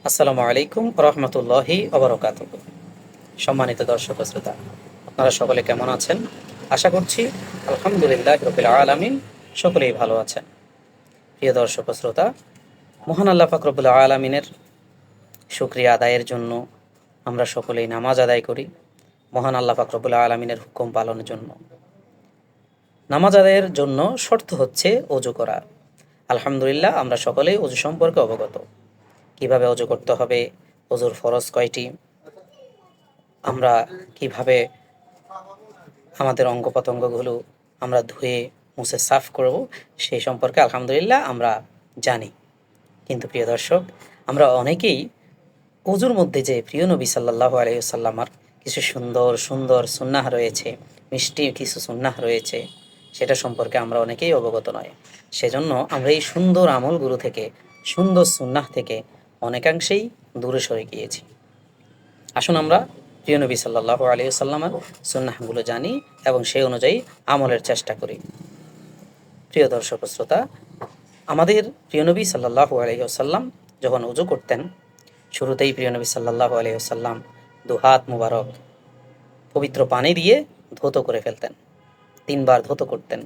আসসালামু আলাইকুম রহমতুল্লাহি ওবরাকাতুহ। সম্মানিত দর্শক ও শ্রোতা, আপনারা সকলে কেমন আছেন? আশা করছি আলহামদুলিল্লাহ রাব্বিল আলামিন সকলেই ভালো আছেন। প্রিয় দর্শক ও শ্রোতা, মহান আল্লাহ পাক রব্বুল আলামিনের শুকরিয়া আদায়ের জন্য আমরা সকলেই নামাজ আদায় করি। মহান আল্লাহ পাক রব্বুল আলামিনের হুকুম পালনের জন্য নামাজ আদায়ের জন্য শর্ত হচ্ছে অজু করা। আলহামদুলিল্লাহ আমরা সকলেই অজু সম্পর্কে অবগত। কিভাবে অজু করতে হবে, অজুর ফরজ কয়টি, আমরা কিভাবে আমাদের অঙ্গ প্রত্যঙ্গগুলো আমরা ধুয়ে মুছে সাফ করব, সেই সম্পর্কে আলহামদুলিল্লাহ আমরা জানি। কিন্তু প্রিয় দর্শক, আমরা অনেকেই অজুর মধ্যে যে প্রিয় নবী সাল্লাল্লাহু আলাইহি ওয়াসাল্লামার কিছু সুন্দর সুন্দর সুন্নাহ রয়েছে, মিষ্টি কিছু সুন্নাহ রয়েছে, সেটা সম্পর্কে আমরা অনেকেই অবগত নয়। সেজন্য আমরা এই সুন্দর আমলগুলো থেকে, সুন্দর সুন্নাহ থেকে অনেকাংশেই দূরে সরে গিয়েছি। আসুন আমরা প্রিয় নবী সাল্লাল্লাহু আলাইহি ওয়াসাল্লামের সুন্নাহগুলো জানি এবং সেই অনুযায়ী আমলের চেষ্টা করি। প্রিয় দর্শক ও শ্রোতা, আমাদের প্রিয় নবী সাল্লাল্লাহু আলাইহি ওয়াসাল্লাম যখন ওযু করতেন, শুরুতেই প্রিয় নবী সাল্লাল্লাহু আলাইহি ওয়াসাল্লাম দুহাত মুবারক পবিত্র পানি দিয়ে ধৌত করে ফেলতেন, 3 বার ধৌত করতেন।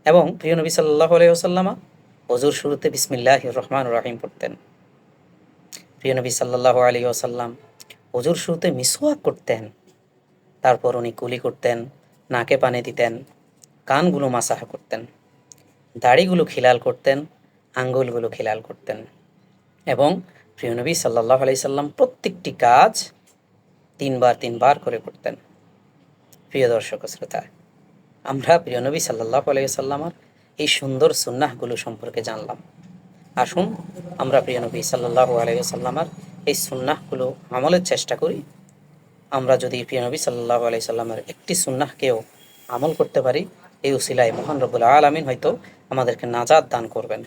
এবং প্রিয় নবী সাল্লাল্লাহু আলাইহি ওয়াসাল্লাম ওযুর শুরুতে বিসমিল্লাহির রহমানির রহিম পড়তেন। প্রিয় নবী সাল্লাল্লাহু আলাইহি ওয়াসাল্লাম ওযুর শুরুতে মিসওয়াক করতেন, তারপর উনি কুলি করতেন, নাকে পানি দিতেন, কানগুলো মাসাহ করতেন, দাড়িগুলো খিলাল করতেন, আঙ্গুলগুলো খিলাল করতেন। এবং প্রিয় নবী সাল্লাল্লাহু আলাইহি সাল্লাম প্রত্যেকটি কাজ 3 বার 3 বার করে করতেন। প্রিয় দর্শক ও শ্রোতা, আমরা প্রিয় নবী সাল্লাল্লাহু আলাইহি সাল্লামের এই সুন্দর সুন্নাহগুলো সম্পর্কে জানলাম। আসুন আমরা প্রিয় নবী সাল্লাল্লাহু আলাইহি সাল্লামের এই সুন্নাহগুলো আমলের চেষ্টা করি। আমরা যদি প্রিয় নবী সাল্লাল্লাহু আলাইহি সাল্লামের একটি সুন্নাহকেও আমল করতে পারি, এই উসিলায় মহান রব্বুল আলামিন হয়তো আমাদেরকে নাজাত দান করবেন।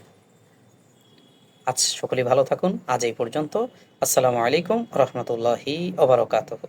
আজ সকলেই ভালো থাকুন। আজ এই পর্যন্ত। আসসালামু আলাইকুম রহমতুল্লাহি ওয়া বারাকাতুহু।